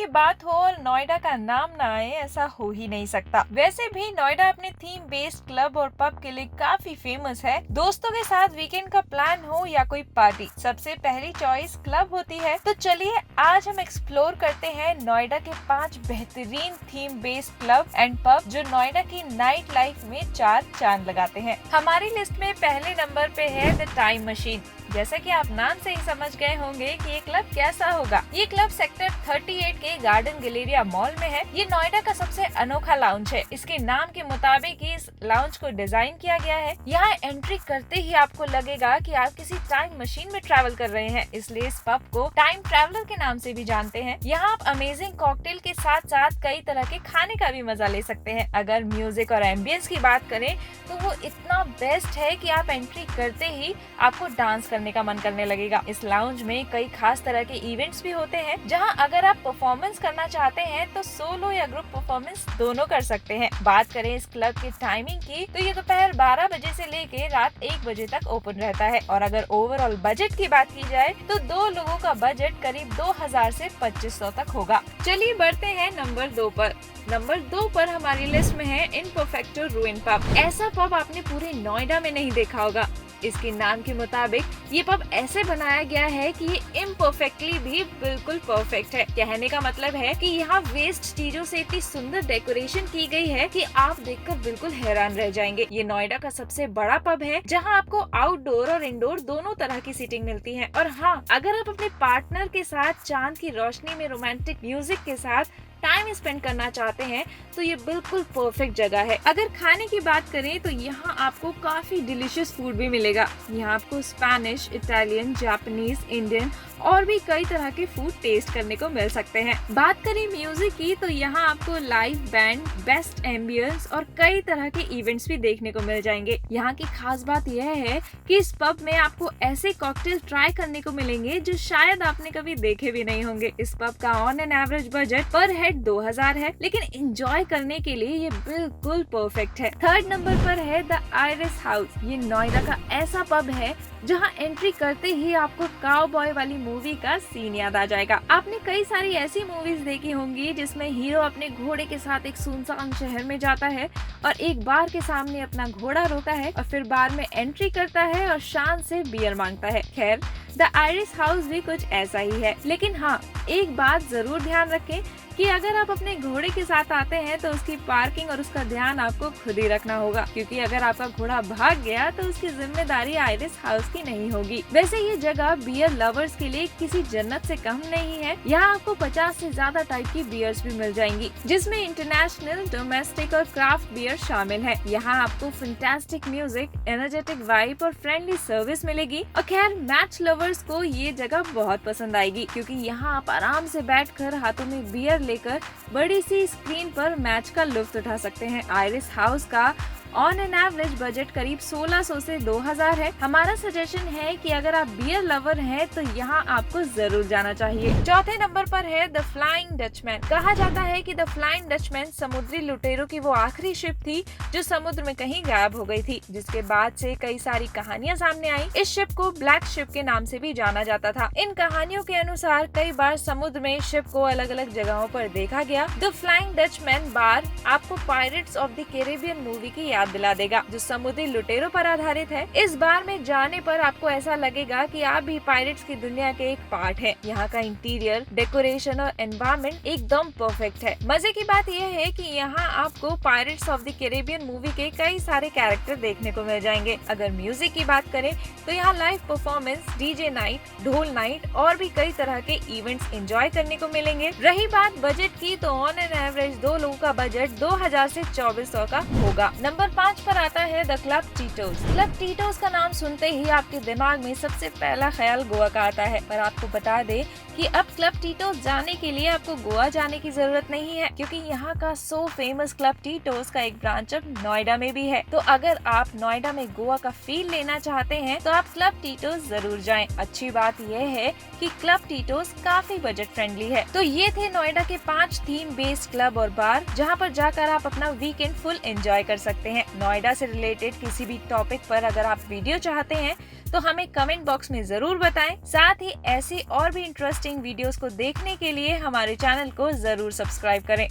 की बात हो और नोएडा का नाम ना आए ऐसा हो ही नहीं सकता। वैसे भी नोएडा अपने थीम बेस्ड क्लब और पब के लिए काफी फेमस है। दोस्तों के साथ वीकेंड का प्लान हो या कोई पार्टी, सबसे पहली चॉइस क्लब होती है। तो चलिए आज हम एक्सप्लोर करते हैं नोएडा के 5 बेहतरीन theme based club and pub जो नोएडा की नाइट लाइफ में 4 चांद लगाते हैं। हमारी लिस्ट में पहले नंबर पे है द टाइम मशीन। जैसा कि आप नाम से ही समझ गए होंगे कि ये क्लब कैसा होगा। ये क्लब सेक्टर 38 के गार्डन गैलेरिया मॉल में है। ये नोएडा का सबसे अनोखा लाउंज है। इसके नाम के मुताबिक इस लाउंज को डिजाइन किया गया है। यहाँ एंट्री करते ही आपको लगेगा कि आप किसी टाइम मशीन में ट्रैवल कर रहे हैं, इसलिए इस पब को टाइम ट्रैवलर के नाम से भी जानते हैं। यहाँ आप अमेजिंग कॉकटेल के साथ साथ कई तरह के खाने का भी मजा ले सकते हैं। अगर म्यूजिक और एम्बियंस की बात करें तो वो इतना बेस्ट है कि आप एंट्री करते ही आपको डांस करने का मन करने लगेगा। इस लाउंज में कई खास तरह के इवेंट्स भी होते हैं, जहां अगर आप परफॉर्मेंस करना चाहते हैं तो सोलो या ग्रुप परफॉर्मेंस दोनों कर सकते हैं। बात करें इस क्लब की टाइमिंग की तो ये दोपहर 12 बजे से लेके रात 1 बजे तक ओपन रहता है। और अगर ओवरऑल बजट की बात की जाए तो 2 लोगों का बजट करीब 2000 से 2500 तक होगा। चलिए बढ़ते हैं नंबर 2 पर। नंबर 2 पर हमारी लिस्ट में है इम्परफेक्टो रूइन पब। ऐसा पब आपने पूरे नोएडा में नहीं देखा होगा। इसके नाम के मुताबिक ये पब ऐसे बनाया गया है कि ये इम्परफेक्टली भी बिल्कुल परफेक्ट है। कहने का मतलब है कि यहाँ वेस्ट चीजों से इतनी सुंदर डेकोरेशन की गई है कि आप देखकर बिल्कुल हैरान रह जाएंगे। ये नोएडा का सबसे बड़ा पब है जहाँ आपको आउटडोर और इंडोर दोनों तरह की सीटिंग मिलती है। और हाँ, अगर आप अपने पार्टनर के साथ चांद की रोशनी में रोमांटिक म्यूजिक के साथ टाइम स्पेंड करना चाहते हैं तो ये बिल्कुल परफेक्ट जगह है। अगर खाने की बात करें तो यहाँ आपको काफी डिलीशियस फूड भी मिलेगा। यहाँ आपको स्पेनिश, इटालियन, जापानीज, इंडियन और भी कई तरह के फूड टेस्ट करने को मिल सकते हैं। बात करें म्यूजिक की तो यहाँ आपको लाइव बैंड, बेस्ट एम्बियंस और कई तरह के इवेंट्स भी देखने को मिल जाएंगे। यहाँ की खास बात यह है कि इस पब में आपको ऐसे कॉकटेल ट्राई करने को मिलेंगे जो शायद आपने कभी देखे भी नहीं होंगे। इस पब का ऑन एन एवरेज बजट पर हेड 2000 है, लेकिन एंजॉय करने के लिए ये बिल्कुल परफेक्ट है। थर्ड नंबर पर है द आयरिस हाउस। ये नोएडा का ऐसा पब है जहां एंट्री करते ही आपको काउबॉय वाली मूवी का सीन याद आ जाएगा। आपने कई सारी ऐसी मूवीज देखी होंगी जिसमें हीरो अपने घोड़े के साथ एक सुनसान शहर में जाता है और एक बार के सामने अपना घोड़ा रोकता है और फिर बार में एंट्री करता है और शान से बियर मांगता है। खैर, द आयरिस हाउस भी कुछ ऐसा ही है, लेकिन हाँ, एक बात जरूर ध्यान रखें कि अगर आप अपने घोड़े के साथ आते हैं तो उसकी पार्किंग और उसका ध्यान आपको खुद ही रखना होगा, क्योंकि अगर आपका घोड़ा भाग गया तो उसकी जिम्मेदारी आयरिस हाउस की नहीं होगी। वैसे ये जगह बियर लवर्स के लिए किसी जन्नत से कम नहीं है। यहाँ आपको 50 से ज्यादा टाइप की बियर्स भी मिल जाएंगी, जिसमें इंटरनेशनल, डोमेस्टिक और क्राफ्ट बियर शामिल है। यहाँ आपको फैंटास्टिक म्यूजिक, एनर्जेटिक वाइब और फ्रेंडली सर्विस मिलेगी। और खैर, मैच लवर्स को ये जगह बहुत पसंद आएगी, क्योंकि यहाँ आप आराम से बैठकर हाथों में बियर लेकर बड़ी सी स्क्रीन पर मैच का लुत्फ उठा सकते हैं। आयरिस हाउस का ऑन एन एवरेज बजट करीब 1600 से 2000 है। हमारा सजेशन है कि अगर आप बियर लवर हैं तो यहाँ आपको जरूर जाना चाहिए। चौथे नंबर पर है द फ्लाइंग डचमैन। कहा जाता है कि द फ्लाइंग डचमैन समुद्री लुटेरों की वो आखिरी शिप थी जो समुद्र में कहीं गायब हो गई थी, जिसके बाद से कई सारी कहानियां सामने आई। इस शिप को ब्लैक शिप के नाम से भी जाना जाता था। इन कहानियों के अनुसार कई बार समुद्र में शिप को अलग अलग जगहों पर देखा गया। द फ्लाइंग डचमैन बार आपको pirates of the Caribbean movie की याद दिला देगा, जो समुद्री लुटेरों पर आधारित है। इस बार में जाने पर आपको ऐसा लगेगा कि आप भी पायरेट्स की दुनिया के एक पार्ट हैं। यहाँ का इंटीरियर, डेकोरेशन और एनवायरनमेंट एकदम परफेक्ट है। मजे की बात यह है कि यहाँ आपको pirates of the Caribbean movie के कई सारे कैरेक्टर देखने को मिल जाएंगे। अगर म्यूजिक की बात करें तो यहाँ लाइव परफॉर्मेंस, डीजे नाइट, ढोल नाइट और भी कई तरह के इवेंट्स एंजॉय करने को मिलेंगे। रही बात बजट की तो ऑन एन एवरेज 2 लोगों का बजट 2000 से 2400 का होगा। नंबर 5 पर आता है the club Tito's. Club Tito's का नाम सुनते ही आपके दिमाग में सबसे पहला ख्याल गोवा का आता है, पर आपको बता दे कि अब क्लब टीटोज जाने के लिए आपको गोवा जाने की जरूरत नहीं है, क्योंकि यहाँ का सो फेमस क्लब टीटोज का एक ब्रांच अब नोएडा में भी है। तो अगर आप नोएडा में गोवा का फील लेना चाहते हैं तो आप क्लब टीटोज जरूर जाएं। अच्छी बात यह है कि क्लब टीटोज काफी बजट फ्रेंडली है। तो ये थे नोएडा के 5 थीम बेस्ड क्लब और बार, जहाँ पर जाकर आप अपना वीकेंड फुल एंजॉय कर सकते हैं। नोएडा से रिलेटेड किसी भी टॉपिक पर अगर आप वीडियो चाहते हैं तो हमें कमेंट बॉक्स में जरूर बताएं। साथ ही ऐसी और भी इंटरेस्टिंग वीडियोस को देखने के लिए हमारे चैनल को जरूर सब्सक्राइब करें।